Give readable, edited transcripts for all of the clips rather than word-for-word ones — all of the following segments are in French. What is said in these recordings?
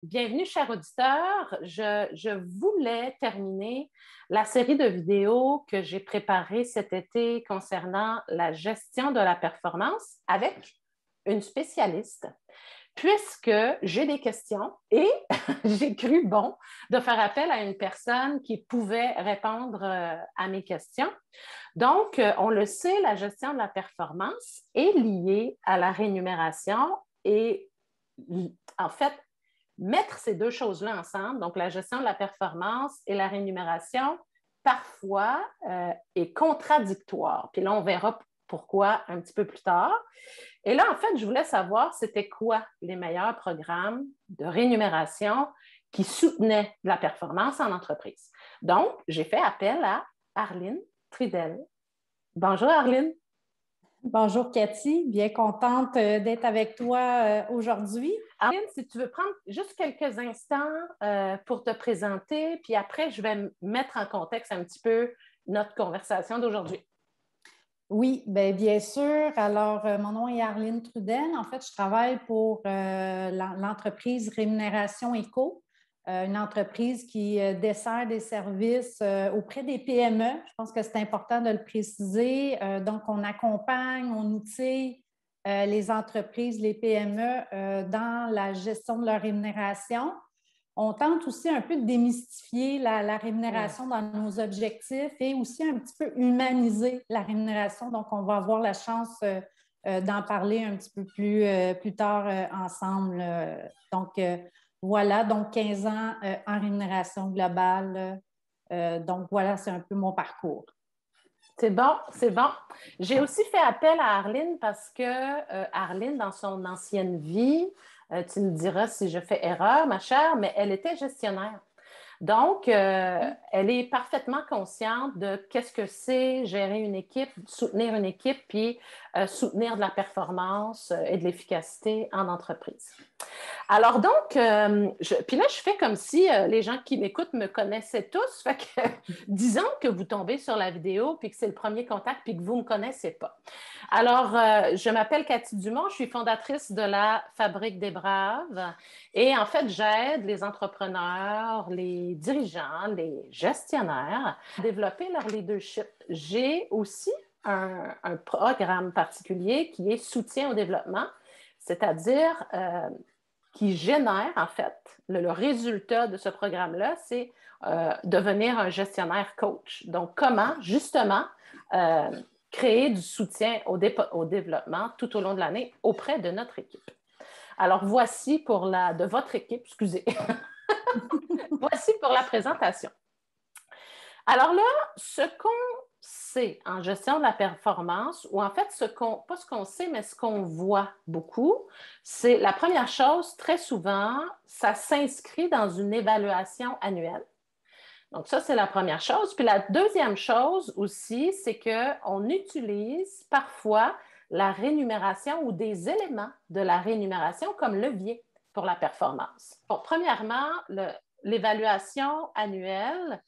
Bienvenue, chers auditeurs. Je voulais terminer la série de vidéos que j'ai préparée cet été concernant la gestion de la performance avec une spécialiste, puisque j'ai des questions et j'ai cru bon de faire appel à une personne qui pouvait répondre à mes questions. Donc, on le sait, la gestion de la performance est liée à la rémunération et en fait, mettre ces deux choses-là ensemble, donc la gestion de la performance et la rémunération, parfois est contradictoire. Puis là, on verra pourquoi un petit peu plus tard. Et là, en fait, je voulais savoir c'était quoi les meilleurs programmes de rémunération qui soutenaient la performance en entreprise. Donc, j'ai fait appel à Arline Tridel. Bonjour, Arline. Bonjour Cathy, bien contente d'être avec toi aujourd'hui. Arline, si tu veux prendre juste quelques instants pour te présenter, puis après, je vais mettre en contexte un petit peu notre conversation d'aujourd'hui. Oui, bien sûr. Alors, mon nom est Arline Trudel. En fait, je travaille pour l'entreprise Rémunération Éco, une entreprise qui dessert des services auprès des PME. Je pense que c'est important de le préciser. Donc, on accompagne, on outille les entreprises, les PME dans la gestion de leur rémunération. On tente aussi un peu de démystifier la rémunération dans nos objectifs et aussi un petit peu humaniser la rémunération. Donc, on va avoir la chance d'en parler un petit peu plus tard ensemble. Donc, voilà, donc 15 ans en rémunération globale. Donc, voilà, c'est un peu mon parcours. C'est bon, c'est bon. J'ai aussi fait appel à Arline parce que Arline, dans son ancienne vie, tu me diras si je fais erreur, ma chère, mais elle était gestionnaire. Donc, elle est parfaitement consciente de qu'est-ce que c'est gérer une équipe, soutenir une équipe, puis soutenir de la performance et de l'efficacité en entreprise. Alors donc, puis là, je fais comme si les gens qui m'écoutent me connaissaient tous. Fait que, disons que vous tombez sur la vidéo, puis que c'est le premier contact, puis que vous ne me connaissez pas. Alors, je m'appelle Cathy Dumont, je suis fondatrice de la Fabrique des Braves. Et en fait, j'aide les entrepreneurs, les dirigeants, les gestionnaires à développer leur leadership. J'ai aussi un programme particulier qui est soutien au développement, c'est-à-dire qui génère, en fait, le résultat de ce programme-là, c'est devenir un gestionnaire coach. Donc, comment, justement, créer du soutien au développement tout au long de l'année auprès de notre équipe. Alors, voici de votre équipe, excusez. Voici pour la présentation. Alors là, ce qu'on sait en gestion de la performance, ou en fait, pas ce qu'on sait, mais ce qu'on voit beaucoup, c'est la première chose, très souvent, ça s'inscrit dans une évaluation annuelle. Donc, ça, c'est la première chose. Puis la deuxième chose aussi, c'est qu'on utilise parfois la rémunération ou des éléments de la rémunération comme levier pour la performance. Bon, premièrement, l'évaluation annuelle,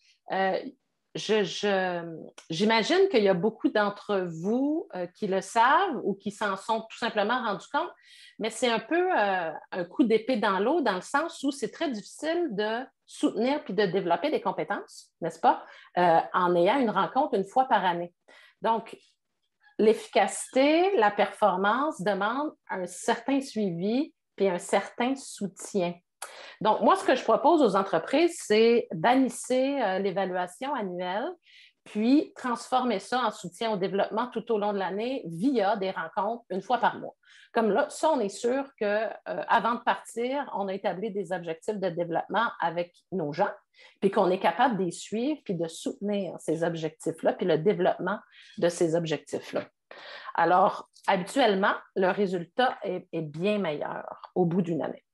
j'imagine qu'il y a beaucoup d'entre vous qui le savent ou qui s'en sont tout simplement rendus compte, mais c'est un peu un coup d'épée dans l'eau dans le sens où c'est très difficile de soutenir puis de développer des compétences, n'est-ce pas, en ayant une rencontre une fois par année. Donc, l'efficacité, la performance demandent un certain suivi puis un certain soutien. Donc, moi, ce que je propose aux entreprises, c'est bannissez l'évaluation annuelle, puis transformer ça en soutien au développement tout au long de l'année via des rencontres une fois par mois. Comme là, ça, on est sûr qu'avant de partir, on a établi des objectifs de développement avec nos gens, puis qu'on est capable de les suivre, puis de soutenir ces objectifs-là, puis le développement de ces objectifs-là. Alors, habituellement, le résultat est bien meilleur au bout d'une année.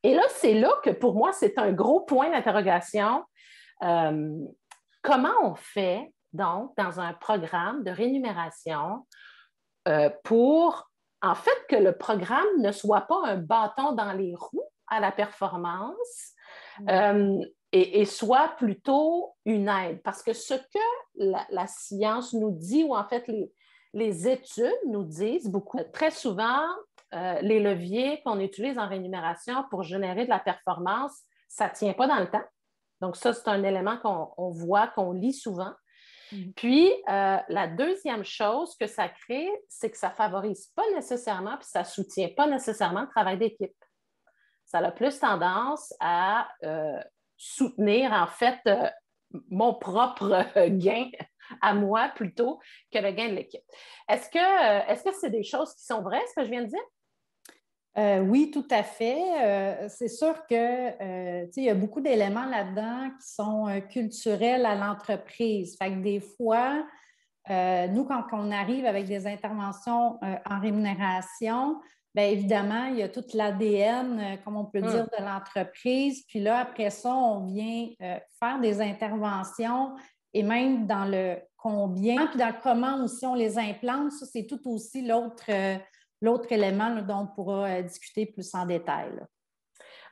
Et là, c'est là que pour moi, c'est un gros point d'interrogation. Comment on fait, donc, dans un programme de rémunération pour, en fait, que le programme ne soit pas un bâton dans les roues à la performance et soit plutôt une aide? Parce que ce que la science nous dit, ou en fait les études nous disent beaucoup, très souvent, les leviers qu'on utilise en rémunération pour générer de la performance, ça ne tient pas dans le temps. Donc, ça, c'est un élément qu'on voit, qu'on lit souvent. Puis, la deuxième chose que ça crée, c'est que ça ne favorise pas nécessairement, puis ça ne soutient pas nécessairement le travail d'équipe. Ça a plus tendance à soutenir, en fait, mon propre gain à moi plutôt que le gain de l'équipe. Est-ce que c'est des choses qui sont vraies, ce que je viens de dire? Oui, tout à fait. C'est sûr que il y a beaucoup d'éléments là-dedans qui sont culturels à l'entreprise. Fait que des fois, nous, quand on arrive avec des interventions en rémunération, bien évidemment, il y a toute l'ADN, comme on peut dire, de l'entreprise. Puis là, après ça, on vient faire des interventions et même dans le combien, puis dans le comment aussi on les implante. Ça, c'est tout aussi l'autre élément là, dont on pourra discuter plus en détail.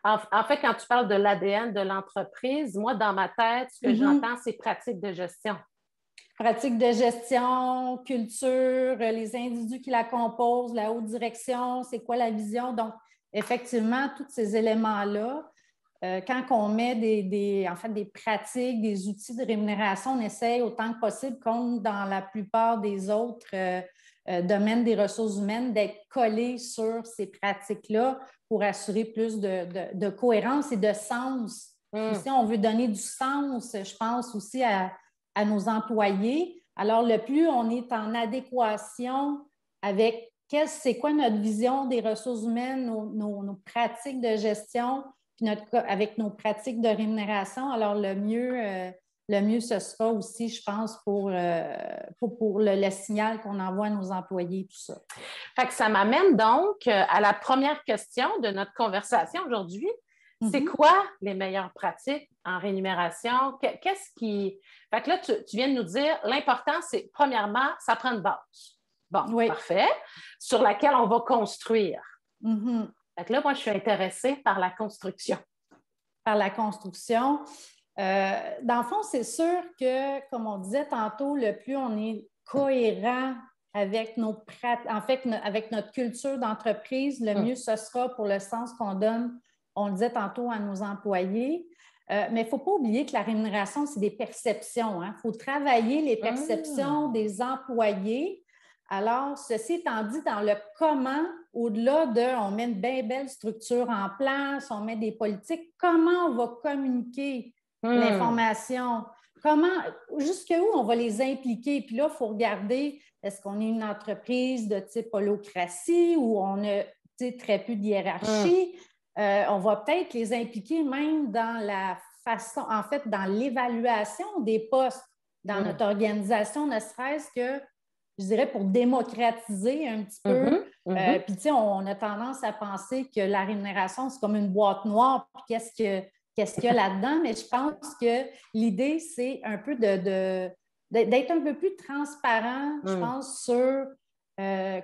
En fait, quand tu parles de l'ADN de l'entreprise, moi, dans ma tête, ce que j'entends, c'est pratique de gestion. Pratique de gestion, culture, les individus qui la composent, la haute direction, c'est quoi la vision. Donc, effectivement, tous ces éléments-là, quand on met des pratiques, des outils de rémunération, on essaie autant que possible, comme dans la plupart des autres domaines des ressources humaines, d'être collé sur ces pratiques-là pour assurer plus de cohérence et de sens. Aussi, on veut donner du sens, je pense aussi à nos employés. Alors, le plus on est en adéquation avec c'est quoi notre vision des ressources humaines, nos pratiques de gestion, puis avec nos pratiques de rémunération, alors le mieux ce sera aussi, je pense, pour le signal qu'on envoie à nos employés, tout ça. Fait que ça m'amène donc à la première question de notre conversation aujourd'hui. C'est quoi les meilleures pratiques en rémunération? Qu'est-ce qui... Fait que là, tu viens de nous dire, l'important, c'est, premièrement, ça prend une base. Bon, oui. Parfait. Sur laquelle on va construire. Fait que là, moi, je suis intéressée par la construction. Par la construction. Dans le fond, c'est sûr que, comme on disait tantôt, le plus on est cohérent avec avec notre culture d'entreprise, le mieux ce sera pour le sens qu'on donne, on le disait tantôt, à nos employés. Mais il ne faut pas oublier que la rémunération, c'est des perceptions. Il faut travailler les perceptions des employés. Alors, ceci étant dit, dans le comment, au-delà on met une bien belle structure en place, on met des politiques, comment on va communiquer l'information? Jusqu'où on va les impliquer? Puis là, il faut regarder, est-ce qu'on est une entreprise de type holocratie ou on a très peu de hiérarchie? On va peut-être les impliquer même dans la façon, en fait, dans l'évaluation des postes dans notre organisation, ne serait-ce que, je dirais, pour démocratiser un petit peu. Puis, tu sais, on a tendance à penser que la rémunération, c'est comme une boîte noire, puis qu'est-ce qu'il y a là-dedans? Mais je pense que l'idée, c'est un peu d'être un peu plus transparent, je pense, sur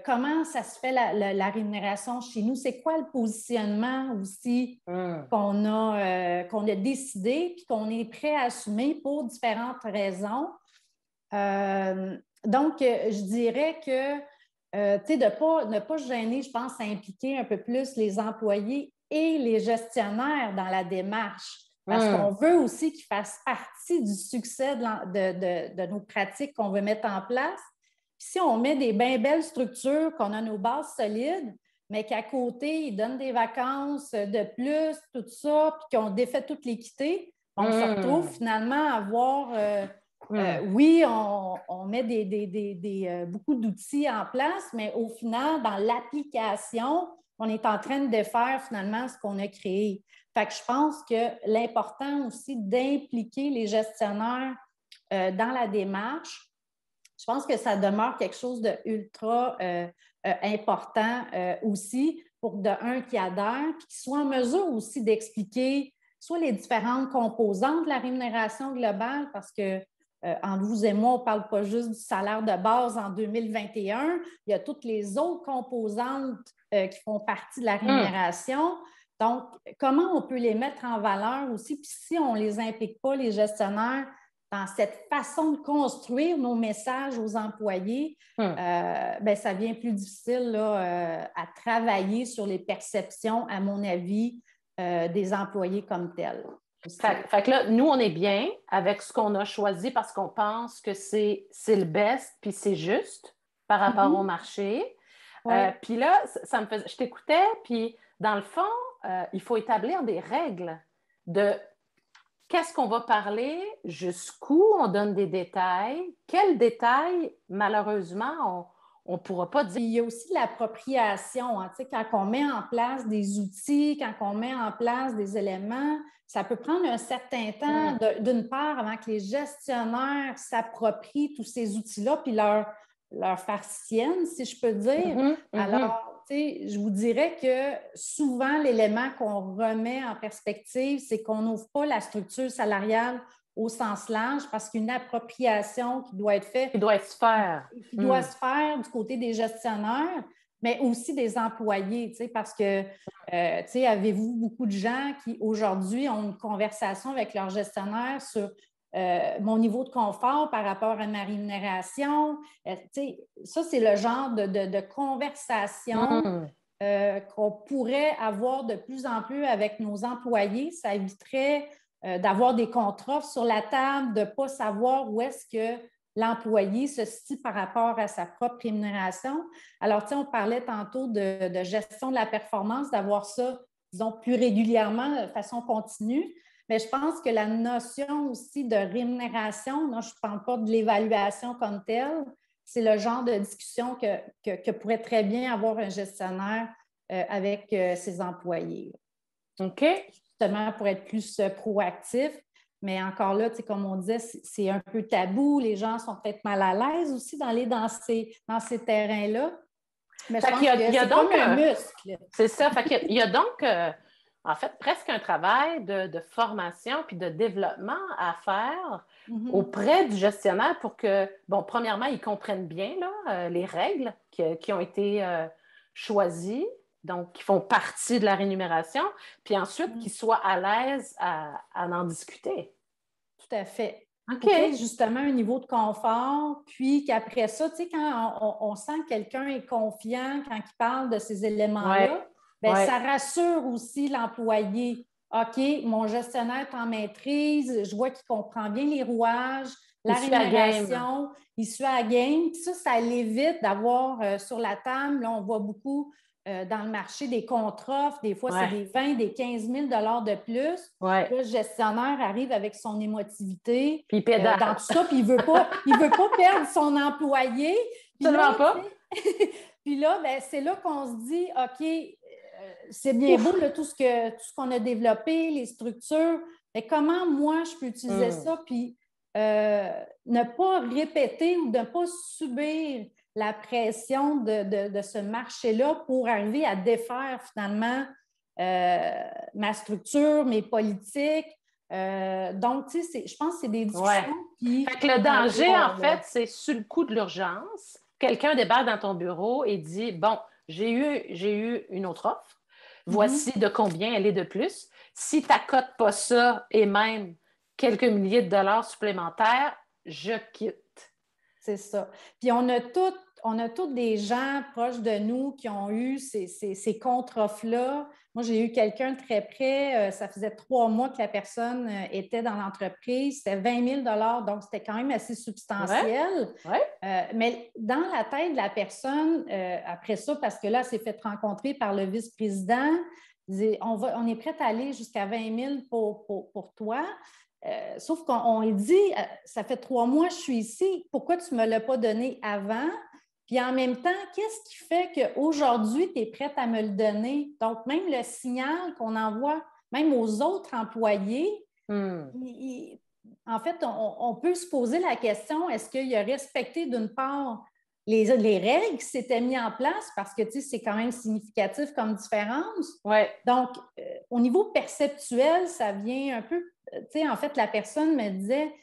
comment ça se fait la rémunération chez nous. C'est quoi le positionnement aussi qu'on a décidé puis qu'on est prêt à assumer pour différentes raisons. Donc, je dirais que ne pas gêner, je pense, à impliquer un peu plus les employés et les gestionnaires dans la démarche. Parce qu'on veut aussi qu'ils fassent partie du succès de nos pratiques qu'on veut mettre en place. Puis si on met des bien belles structures, qu'on a nos bases solides, mais qu'à côté, ils donnent des vacances de plus, tout ça, puis qu'on défait toute l'équité, on se retrouve finalement à avoir... oui, on met beaucoup d'outils en place, mais au final, dans l'application, on est en train de défaire finalement ce qu'on a créé. Fait que je pense que l'important aussi d'impliquer les gestionnaires dans la démarche, je pense que ça demeure quelque chose d'ultra important aussi pour qui adhèrent, puis qui soient en mesure aussi d'expliquer soit les différentes composantes de la rémunération globale, parce que entre vous et moi, on ne parle pas juste du salaire de base en 2021. Il y a toutes les autres composantes qui font partie de la rémunération. Donc, comment on peut les mettre en valeur aussi? Puis si on ne les implique pas, les gestionnaires, dans cette façon de construire nos messages aux employés, ben, ça devient plus difficile là, à travailler sur les perceptions, à mon avis, des employés comme tels. Fait que là, nous, on est bien avec ce qu'on a choisi parce qu'on pense que c'est le best, puis c'est juste par rapport au marché. Ouais. Puis là, je t'écoutais, puis dans le fond, il faut établir des règles de qu'est-ce qu'on va parler, jusqu'où on donne des détails, quels détails, malheureusement, on ne pourra pas dire. Puis il y a aussi l'appropriation. Hein, tu sais, quand on met en place des outils, quand on met en place des éléments, ça peut prendre un certain temps, d'une part, avant que les gestionnaires s'approprient tous ces outils-là, puis leur faire sienne, si je peux dire. Alors, tu sais, je vous dirais que souvent, l'élément qu'on remet en perspective, c'est qu'on n'ouvre pas la structure salariale au sens large parce qu'une appropriation qui doit être faite, qui doit se faire. Qui doit se faire du côté des gestionnaires, mais aussi des employés, tu sais, parce que, tu sais, avez-vous beaucoup de gens qui, aujourd'hui, ont une conversation avec leur gestionnaire sur mon niveau de confort par rapport à ma rémunération? Tu sais, ça, c'est le genre de conversation qu'on pourrait avoir de plus en plus avec nos employés. Ça éviterait d'avoir des contre-offres sur la table, de ne pas savoir où est-ce que l'employé se situe par rapport à sa propre rémunération. Alors, tu sais, on parlait tantôt de gestion de la performance, d'avoir ça, disons, plus régulièrement, de façon continue. Mais je pense que la notion aussi de rémunération, non, je ne parle pas de l'évaluation comme telle, c'est le genre de discussion que pourrait très bien avoir un gestionnaire avec ses employés. OK. Justement, pour être plus proactif. Mais encore là, comme on disait, c'est un peu tabou. Les gens sont peut-être mal à l'aise aussi d'aller dans ces terrains-là. Mais je pense que c'est donc comme un muscle. C'est ça. Fait qu'il y a donc, en fait, presque un travail de formation puis de développement à faire auprès du gestionnaire pour que, bon, premièrement, ils comprennent bien là, les règles qui ont été choisies, donc qui font partie de la rémunération, puis ensuite qu'ils soient à l'aise à en discuter. Tout à fait. OK. Pour qu'il y ait justement un niveau de confort, puis qu'après ça, tu sais, quand on sent que quelqu'un est confiant quand il parle de ces éléments-là, bien, ça rassure aussi l'employé. OK, mon gestionnaire est en maîtrise, je vois qu'il comprend bien les rouages, la rémunération, il suit à la game. Puis ça l'évite d'avoir sur la table, là, on voit beaucoup dans le marché des contre-offres, des fois, c'est des 20, des 15 000 de plus. Le gestionnaire arrive avec son émotivité dans tout ça, puis il ne veut pas perdre son employé. Absolument pas. Puis là, ben, c'est là qu'on se dit, OK, c'est bien beau là, tout ce qu'on a développé, les structures, mais comment moi, je peux utiliser ça, puis ne pas répéter ou ne pas subir la pression de ce marché-là pour arriver à défaire finalement ma structure, mes politiques. Donc, tu sais, je pense que c'est des discussions qui... Fait que le danger, en fait, c'est sur le coup de l'urgence. Quelqu'un débarque dans ton bureau et dit, bon, j'ai eu une autre offre. Voici de combien elle est de plus. Si tu n'accotes pas ça et même quelques milliers de dollars supplémentaires, je quitte. C'est ça. Puis on a tous des gens proches de nous qui ont eu ces contre-offres-là. Moi, j'ai eu quelqu'un très près, ça faisait 3 mois que la personne était dans l'entreprise, c'était 20 000 donc c'était quand même assez substantiel. Mais dans la tête de la personne, après ça, parce que là, elle s'est fait rencontrer par le vice-président, on est prêt à aller jusqu'à 20 000 pour toi. Sauf qu'on lui dit, ça fait 3 mois que je suis ici, pourquoi tu ne me l'as pas donné avant? Puis en même temps, qu'est-ce qui fait qu'aujourd'hui, tu es prête à me le donner? Donc, même le signal qu'on envoie, même aux autres employés, en fait, on peut se poser la question, est-ce qu'il a respecté d'une part les règles qui s'étaient mises en place parce que, tu sais, c'est quand même significatif comme différence. Donc, au niveau perceptuel, ça vient un peu, tu sais, en fait, la personne me disait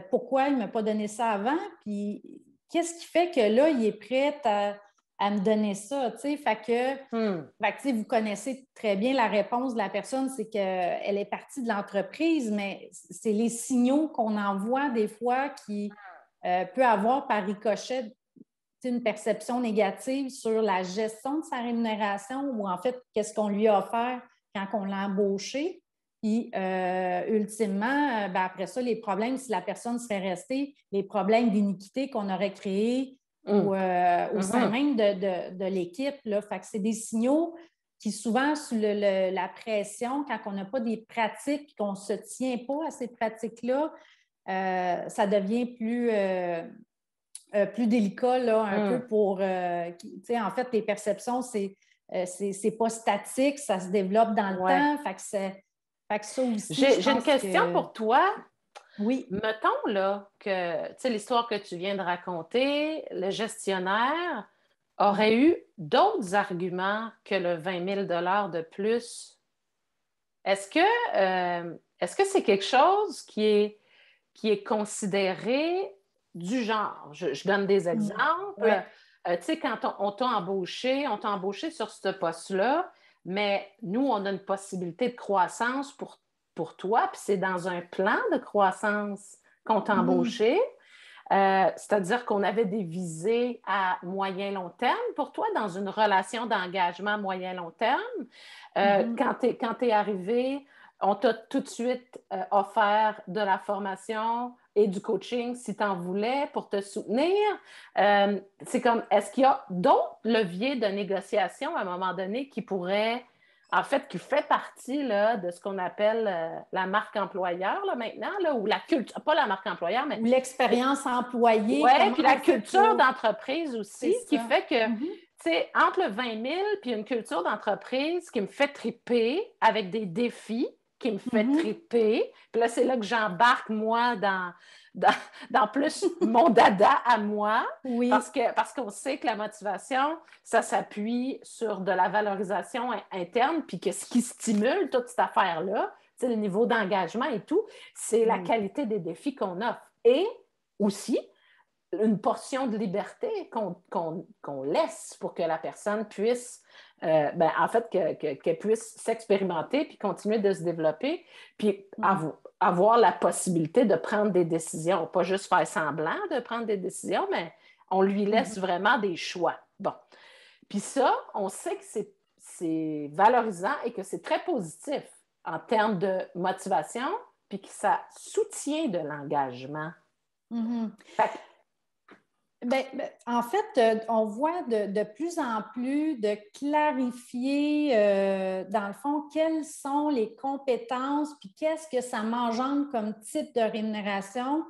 pourquoi il ne m'a pas donné ça avant, puis qu'est-ce qui fait que là, il est prêt à me donner ça, tu sais. Fait que, tu sais, vous connaissez très bien la réponse de la personne, c'est qu'elle est partie de l'entreprise, mais c'est les signaux qu'on envoie des fois qui peut avoir par ricochet une perception négative sur la gestion de sa rémunération ou en fait, qu'est-ce qu'on lui a offert quand on l'a embauché. Puis, ultimement, après ça, les problèmes, si la personne serait restée, les problèmes d'iniquité qu'on aurait créés au sein même de l'équipe. Là. Fait que c'est des signaux qui, souvent, sous la pression, quand on n'a pas des pratiques, qu'on ne se tient pas à ces pratiques-là, ça devient plus délicat, là, un peu pour... tu sais, en fait, les perceptions, c'est pas statique, ça se développe dans le temps. Fait que ça aussi, j'ai une question pour toi. Oui. Mettons là que, tu sais, l'histoire que tu viens de raconter, le gestionnaire aurait eu d'autres arguments que le 20 000 de plus. Est-ce que c'est quelque chose qui est considéré du genre? Je donne des exemples. Ouais. Tu sais, quand on t'a embauché sur ce poste-là, mais nous, on a une possibilité de croissance pour toi, puis c'est dans un plan de croissance qu'on t'a embauché. C'est-à-dire qu'on avait des visées à moyen-long terme pour toi dans une relation d'engagement moyen-long terme. Quand tu es arrivé, on t'a tout de suite offert de la formation et du coaching si tu en voulais pour te soutenir. C'est comme, est-ce qu'il y a d'autres leviers de négociation à un moment donné qui pourraient, en fait, qui fait partie là, de ce qu'on appelle la marque employeur là, maintenant, là, ou la culture, pas la marque employeur, mais... Ou l'expérience employée. Oui, puis la culture d'entreprise aussi, qui fait que, tu sais, entre le 20 000 puis une culture d'entreprise qui me fait triper avec des défis qui me fait triper. Puis là, c'est là que j'embarque, moi, dans plus mon dada à moi. Oui. Parce qu'on sait que la motivation, ça s'appuie sur de la valorisation interne, puis que ce qui stimule toute cette affaire-là, tu sais, le niveau d'engagement et tout, c'est la qualité des défis qu'on offre. Et aussi, une portion de liberté qu'on laisse pour que la personne puisse, en fait, qu'elle puisse s'expérimenter puis continuer de se développer, puis avoir la possibilité de prendre des décisions, pas juste faire semblant de prendre des décisions, mais on lui laisse vraiment des choix. Bon. Puis ça, on sait que c'est valorisant et que c'est très positif en termes de motivation, puis que ça soutient de l'engagement. Fait que, en fait, on voit de plus en plus de clarifier, dans le fond, quelles sont les compétences, puis qu'est-ce que ça m'engendre comme type de rémunération.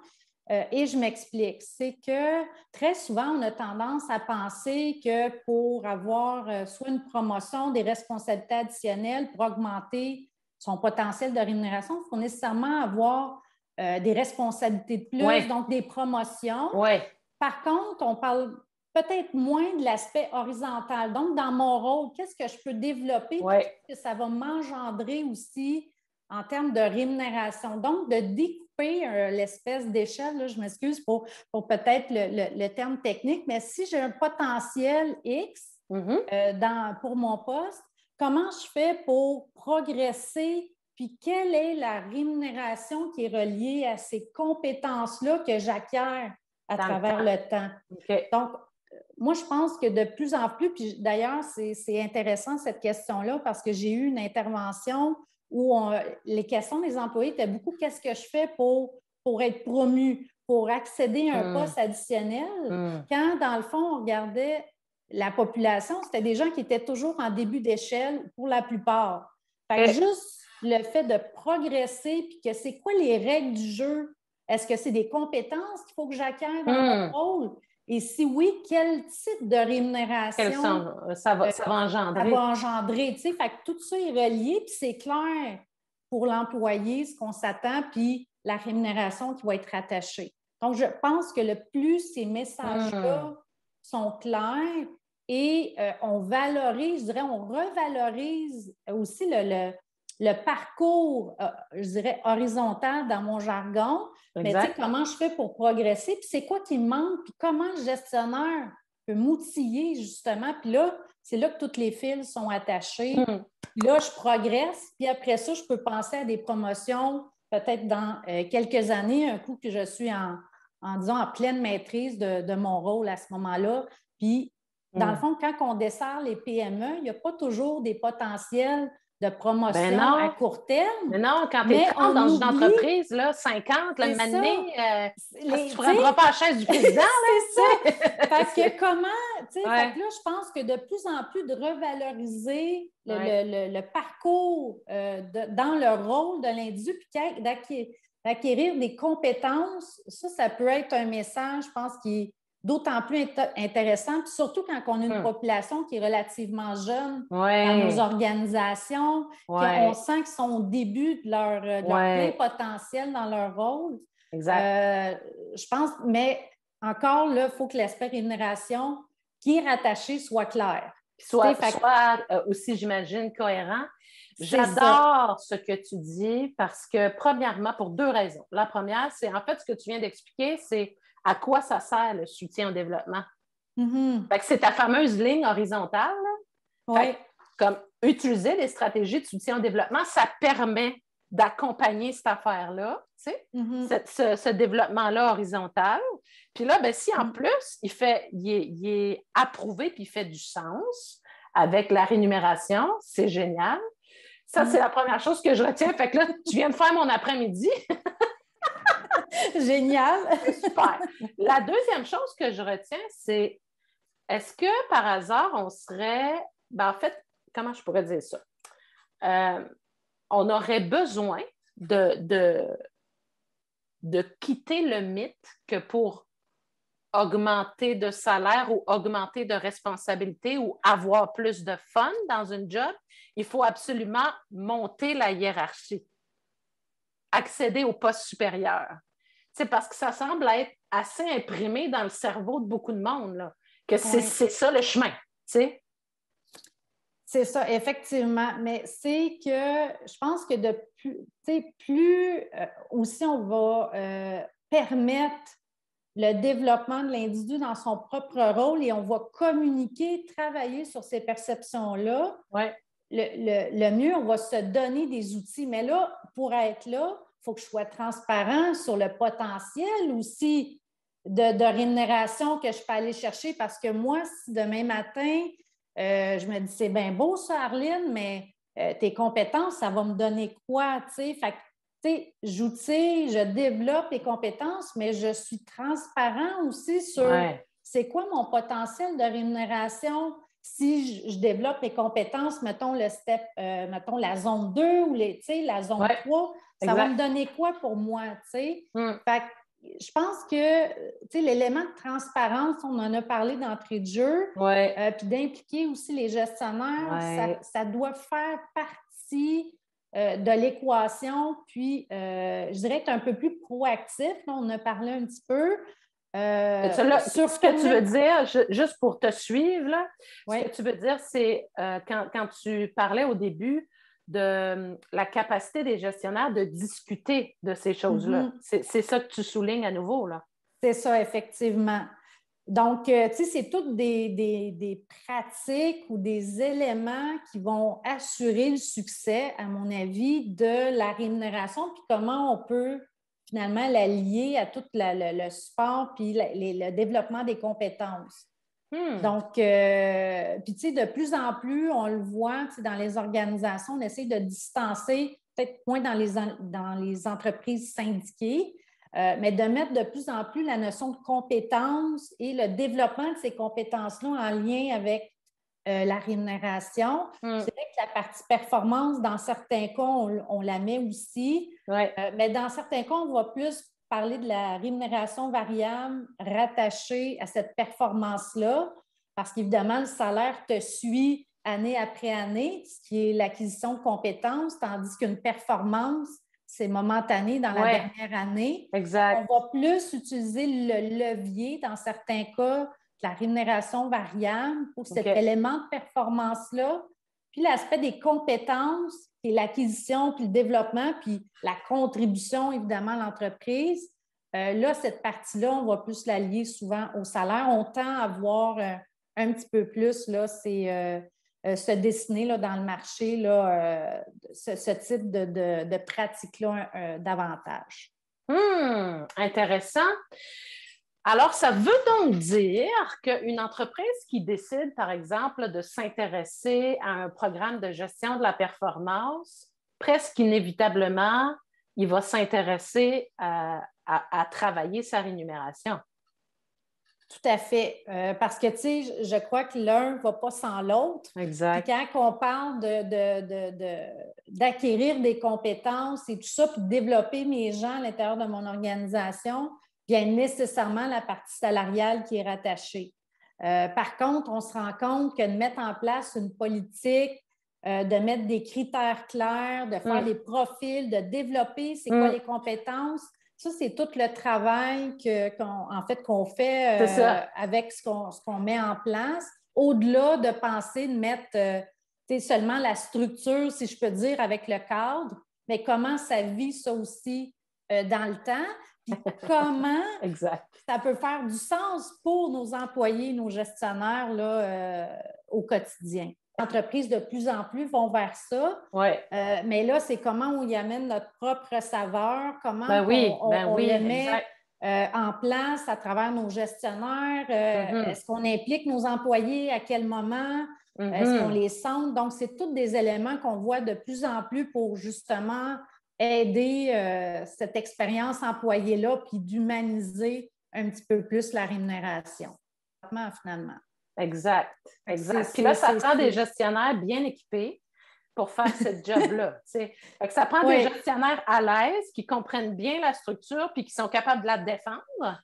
Et je m'explique. C'est que très souvent, on a tendance à penser que pour avoir soit une promotion, des responsabilités additionnelles, pour augmenter son potentiel de rémunération, il faut nécessairement avoir des responsabilités de plus, donc des promotions. Par contre, on parle peut-être moins de l'aspect horizontal. Donc, dans mon rôle, qu'est-ce que je peux développer? Qu'est-ce que ça va m'engendrer aussi en termes de rémunération? Donc, de découper l'espèce d'échelle, là, je m'excuse pour peut-être le terme technique, mais si j'ai un potentiel X pour mon poste, comment je fais pour progresser? Puis, quelle est la rémunération qui est reliée à ces compétences-là que j'acquiers à travers le temps? Donc, moi, je pense que de plus en plus, puis d'ailleurs, c'est intéressant cette question-là parce que j'ai eu une intervention où les questions des employés étaient beaucoup qu'est-ce que je fais pour être promu, pour accéder à un poste additionnel, quand dans le fond, on regardait la population, c'était des gens qui étaient toujours en début d'échelle pour la plupart. Fait que juste le fait de progresser, puis que c'est quoi les règles du jeu? Est-ce que c'est des compétences qu'il faut que j'acquière dans mon rôle? Et si oui, quel type de rémunération ça va engendrer? Ça va engendrer, tu sais. Fait que tout ça est relié, puis c'est clair pour l'employé, ce qu'on s'attend, puis la rémunération qui va être attachée. Donc, je pense que le plus ces messages-là sont clairs et on valorise, je dirais, on revalorise aussi le parcours, je dirais, horizontal dans mon jargon. Exact. Mais tu sais, comment je fais pour progresser? Puis c'est quoi qui me manque? Puis comment le gestionnaire peux m'outiller justement. Puis là, c'est là que tous les fils sont attachés. Puis là, je progresse. Puis après ça, je peux penser à des promotions peut-être dans quelques années, un coup que je suis disons, en pleine maîtrise de mon rôle à ce moment-là. Puis, dans le fond, quand on dessert les PME, il n'y a pas toujours des potentiels de promotion à court terme. Mais non, quand tu es 30 dans une entreprise, là, 50, le mané, tu ne prendras pas la chaise du président. C'est ça. Parce que comment, tu sais, fait que là, je pense que de plus en plus de revaloriser le parcours dans le rôle de l'individu, puis d'acquérir des compétences, ça peut être un message, je pense, qui est d'autant plus intéressant, puis surtout quand on a une population qui est relativement jeune dans nos organisations, qu'on sent qu'ils sont au début de leur plein potentiel dans leur rôle. Exact. Je pense, mais encore là, il faut que l'aspect rémunération qui est rattaché soit clair. Soit aussi, j'imagine, cohérent. J'adore ce que tu dis parce que, premièrement, pour 2 raisons. La première, c'est en fait ce que tu viens d'expliquer, c'est à quoi ça sert le soutien au développement. Fait que c'est ta fameuse ligne horizontale. Fait que, comme utiliser des stratégies de soutien au développement, ça permet d'accompagner cette affaire-là, tu sais, ce développement-là horizontal. Puis là, ben, si en plus, il est approuvé puis il fait du sens avec la rémunération, c'est génial. Ça, c'est la première chose que je retiens. Fait que là, tu viens de faire mon après-midi. Génial! Super. La deuxième chose que je retiens, c'est est-ce que par hasard, on serait... Ben, en fait, comment je pourrais dire ça? On aurait besoin de quitter le mythe que pour augmenter de salaire ou augmenter de responsabilité ou avoir plus de fun dans une job, il faut absolument monter la hiérarchie, accéder au poste supérieur. C'est parce que ça semble être assez imprimé dans le cerveau de beaucoup de monde, là, que c'est ça le chemin, tu sais. C'est ça, effectivement. Mais c'est que je pense que plus aussi on va permettre le développement de l'individu dans son propre rôle et on va communiquer, travailler sur ces perceptions-là, le mieux, on va se donner des outils. Mais là, pour être là, il faut que je sois transparent sur le potentiel aussi de rémunération que je peux aller chercher parce que moi, si demain matin, je me dis, c'est bien beau ça, Arline, mais tes compétences, ça va me donner quoi, tu sais? Fait que, tu sais, j'outille, je développe les compétences, mais je suis transparent aussi sur c'est quoi mon potentiel de rémunération si je développe mes compétences, mettons le step, mettons la zone 2 ou la zone 3, ça va me donner quoi pour moi, tu sais? Fait que, je pense que l'élément de transparence, on en a parlé d'entrée de jeu, puis d'impliquer aussi les gestionnaires, ça doit faire partie de l'équation, puis je dirais être un peu plus proactif. Là, on a parlé un petit peu. Sur ce que tu veux dire, juste pour te suivre, là, ce que tu veux dire, c'est quand tu parlais au début de la capacité des gestionnaires de discuter de ces choses-là. C'est ça que tu soulignes à nouveau, là. C'est ça, effectivement. Donc, tu sais, c'est toutes des pratiques ou des éléments qui vont assurer le succès, à mon avis, de la rémunération, puis comment on peut finalement la lier à tout le support puis le développement des compétences. Donc, puis tu sais, de plus en plus, on le voit dans les organisations, on essaie de distancer, peut-être moins dans les entreprises syndiquées, mais de mettre de plus en plus la notion de compétence et le développement de ces compétences-là en lien avec la rémunération. C'est vrai que la partie performance, dans certains cas, on la met aussi, mais dans certains cas, on va plus parler de la rémunération variable rattachée à cette performance-là, parce qu'évidemment, le salaire te suit année après année, ce qui est l'acquisition de compétences, tandis qu'une performance, c'est momentané dans la dernière année. Exact. On va plus utiliser le levier, dans certains cas, de la rémunération variable pour cet élément de performance-là. Puis l'aspect des compétences, qui est l'acquisition, puis le développement, puis la contribution, évidemment, à l'entreprise. Là, cette partie-là, on va plus la lier souvent au salaire. On tend à voir un petit peu plus, là, c'est se dessiner là, dans le marché, là, ce type de pratique-là davantage. Intéressant. Alors, ça veut donc dire qu'une entreprise qui décide, par exemple, de s'intéresser à un programme de gestion de la performance, presque inévitablement, il va s'intéresser à travailler sa rémunération. Tout à fait. Parce que, tu sais, je crois que l'un ne va pas sans l'autre. Exact. Puis quand on parle d'acquérir des compétences et tout ça, puis de développer mes gens à l'intérieur de mon organisation, bien nécessairement la partie salariale qui est rattachée. Par contre, on se rend compte que de mettre en place une politique, de mettre des critères clairs, de faire des profils, de développer c'est quoi les compétences, ça, c'est tout le travail qu'on fait avec ce qu'on met en place, au-delà de penser de mettre seulement la structure, si je peux dire, avec le cadre, mais comment ça vit ça aussi dans le temps, puis comment ça peut faire du sens pour nos employés, nos gestionnaires là, au quotidien. Les entreprises de plus en plus vont vers ça. Ouais. Mais là, c'est comment on y amène notre propre saveur, comment on le met en place à travers nos gestionnaires. Est-ce qu'on implique nos employés? À quel moment? Est-ce qu'on les sent? Donc, c'est tous des éléments qu'on voit de plus en plus pour justement aider cette expérience employée-là puis d'humaniser un petit peu plus la rémunération, finalement. Exact. Puis là, ça prend des gestionnaires bien équipés pour faire ce job-là. Ça prend des gestionnaires à l'aise, qui comprennent bien la structure puis qui sont capables de la défendre,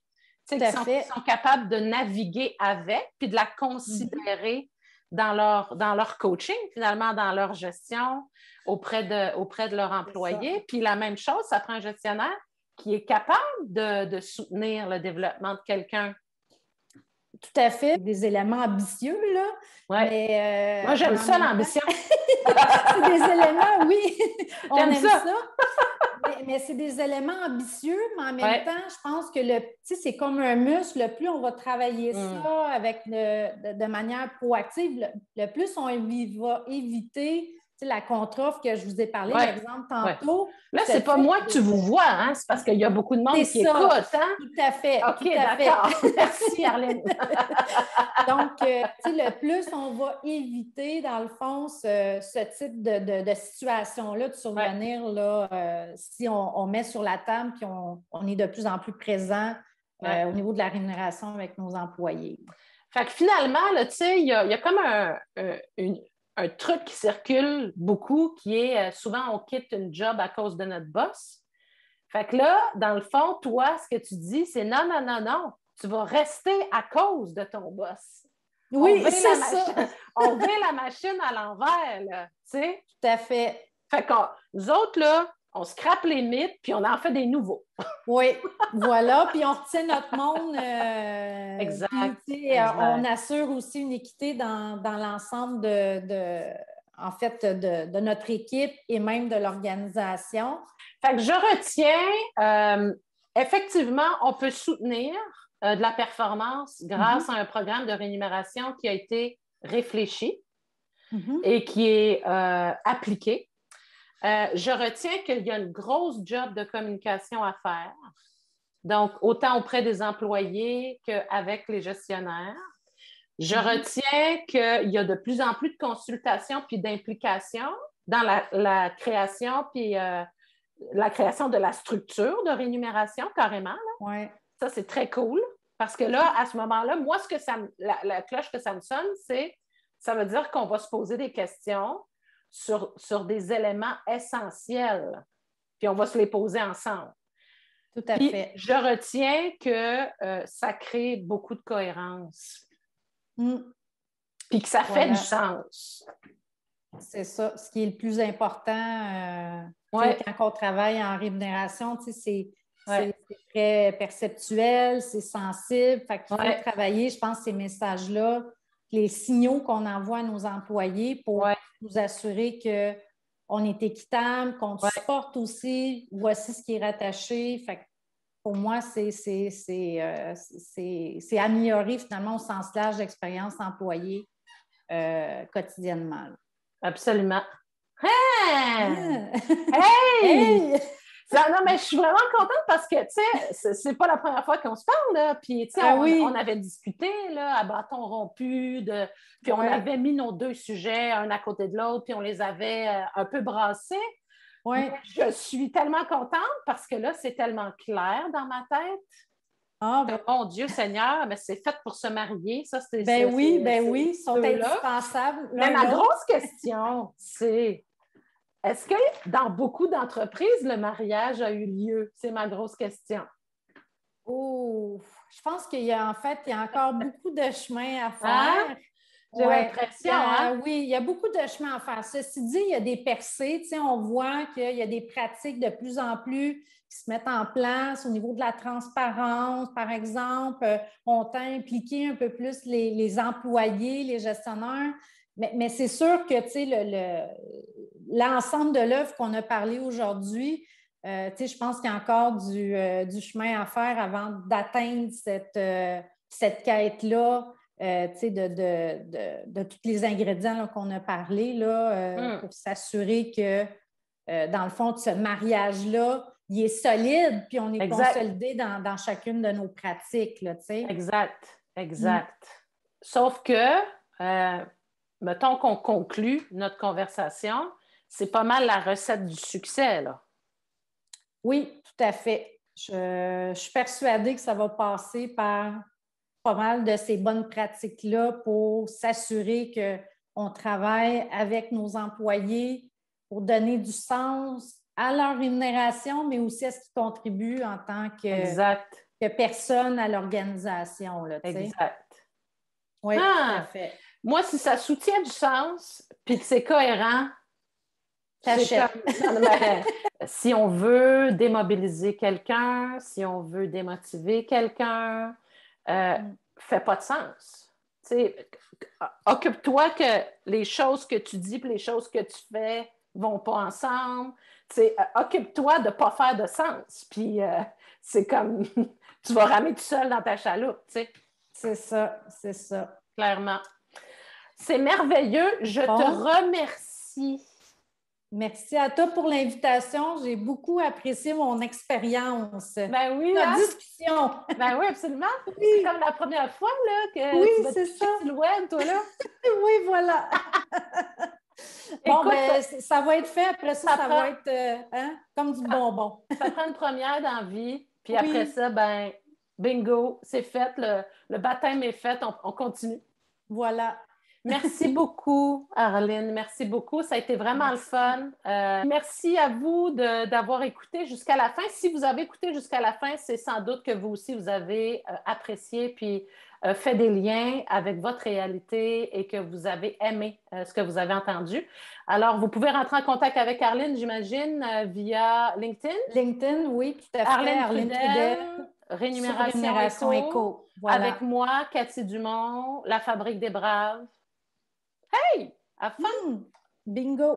qui sont capables de naviguer avec puis de la considérer dans leur coaching, finalement, dans leur gestion auprès de leurs employés. Puis la même chose, ça prend un gestionnaire qui est capable de soutenir le développement de quelqu'un. Tout à fait. Des éléments ambitieux, là. Ouais. Mais, moi, j'aime ça, l'ambition. C'est des éléments, oui. On aime ça. Mais c'est des éléments ambitieux, mais en même temps, je pense que c'est comme un muscle. Plus on va travailler ça avec de manière proactive, le plus on va éviter la contre-offre que je vous ai parlé, l'exemple tantôt. Là, c'est pas moi que tu vous vois, hein? C'est parce qu'il y a beaucoup de monde qui écoute, hein? Tout à fait. OK, d'accord. Merci, Arlène. Donc, le plus on va éviter, dans le fond, ce type de situation-là, de survenir, là, si on met sur la table puis on est de plus en plus présent au niveau de la rémunération avec nos employés. Fait que finalement, il y a comme un truc qui circule beaucoup qui est souvent on quitte une job à cause de notre boss. Fait que là, dans le fond, toi, ce que tu dis, c'est non, non, non, non. Tu vas rester à cause de ton boss. Oui, c'est ça. On vit la machine à l'envers, là, tu sais. Tout à fait. Fait que nous autres, là, on scrape les mythes, puis on en fait des nouveaux. Oui, voilà. Puis on retient notre monde. Exact, puis, on assure aussi une équité dans l'ensemble de notre équipe et même de l'organisation. Fait que je retiens, effectivement, on peut soutenir de la performance grâce à un programme de rémunération qui a été réfléchi et qui est appliqué. Je retiens qu'il y a une grosse job de communication à faire, donc autant auprès des employés qu'avec les gestionnaires. Je retiens qu'il y a de plus en plus de consultations puis d'implications dans la création puis la création de la structure de rémunération, carrément. Ouais. Ça, c'est très cool parce que là, à ce moment-là, moi, la cloche que ça me sonne, ça veut dire qu'on va se poser des questions sur des éléments essentiels, puis on va se les poser ensemble. Tout à fait. Je retiens que ça crée beaucoup de cohérence. Puis que ça fait du sens. C'est ça. Ce qui est le plus important, quand on travaille en rémunération, c'est très perceptuel, c'est sensible. Fait qu'il faut travailler, je pense, ces messages-là, les signaux qu'on envoie à nos employés pour nous assurer qu'on est équitable, qu'on supporte aussi. Voici ce qui est rattaché. Fait pour moi, c'est améliorer finalement au sens large l'expérience employée quotidiennement. Absolument. Hein? Ah! Hey! Hey! Non, mais je suis vraiment contente parce que, tu sais, c'est pas la première fois qu'on se parle, là. Puis, tu sais, Ah on oui, avait discuté, là, à bâton rompu, puis on oui, avait mis nos deux sujets un à côté de l'autre, puis on les avait un peu brassés. Mais oui. je suis tellement contente parce que là, c'est tellement clair dans ma tête. Ah, Que, mon Dieu Seigneur, mais c'est fait pour se marier, ça, ben oui, ils sont deux-là. indispensables Mais l'un ma l'autre. grosse question, c'est est-ce que dans beaucoup d'entreprises, le mariage a eu lieu? C'est ma grosse question. Oh, je pense qu'il y a en fait, il y a encore beaucoup de chemin à Hein? faire. J'ai Ouais. l'impression, hein? Oui, il y a beaucoup de chemin à faire. Ceci dit, il y a des percées. Tu sais, on voit qu'il y a des pratiques de plus en plus qui se mettent en place au niveau de la transparence, par exemple. On tend à impliquer un peu plus les employés, les gestionnaires. Mais c'est sûr que tu sais, l'ensemble de l'œuvre qu'on a parlé aujourd'hui, tu sais, je pense qu'il y a encore du chemin à faire avant d'atteindre cette quête-là de tous les ingrédients qu'on a parlé là, pour s'assurer que, dans le fond, ce mariage-là, il est solide, puis on est Exact, consolidé dans chacune de nos pratiques. Là, exact, mm. exact. Sauf que, mettons qu'on conclut notre conversation, c'est pas mal la recette du succès, là. Oui, tout à fait. Je suis persuadée que ça va passer par pas mal de ces bonnes pratiques-là pour s'assurer qu'on travaille avec nos employés pour donner du sens à leur rémunération, mais aussi à ce qu'ils contribuent en tant Exact, que personne à l'organisation. Là, tu sais. exact. Oui, tout à Ah! fait. Moi, si ça soutient du sens, puis que c'est cohérent, c'est T'achètes. comme, non, mais, si on veut démobiliser quelqu'un, si on veut démotiver quelqu'un, fait pas de sens. Tu sais, occupe-toi que les choses que tu dis et les choses que tu fais vont pas ensemble. Tu sais, occupe-toi de pas faire de sens. Puis c'est comme tu vas ramer tout seul dans ta chaloupe, tu sais, C'est ça, c'est ça. clairement. C'est merveilleux. Je te Bon, remercie. merci à toi pour l'invitation. J'ai beaucoup apprécié mon expérience. Ben oui, Notre hein? discussion. Ben oui, absolument. C'est Oui, comme la première fois là, oui, que tu vas te c'est ça. pitcher sur le web, toi, là. Oui, voilà. Bon, Écoute, ben, ça va être fait. Après ça, ça ça va prend, être hein, comme du bonbon. ça prend une première dans la vie, puis après Oui, ça, ben, bingo, c'est fait, le baptême est fait, on continue. voilà. Merci beaucoup, Arlene. Merci beaucoup. Ça a été vraiment le Merci. fun. Merci à vous d'avoir écouté jusqu'à la fin. Si vous avez écouté jusqu'à la fin, c'est sans doute que vous aussi, vous avez apprécié puis fait des liens avec votre réalité et que vous avez aimé ce que vous avez entendu. Alors, vous pouvez rentrer en contact avec Arlene, j'imagine, via LinkedIn. LinkedIn, oui, tout à fait. Arlene Arlene Trudel Trudel, sur Rémunération Rémunération Éco. Éco. Avec Voilà. moi, Cathy Dumont, La Fabrique des Braves. Hey, have fun. Bingo.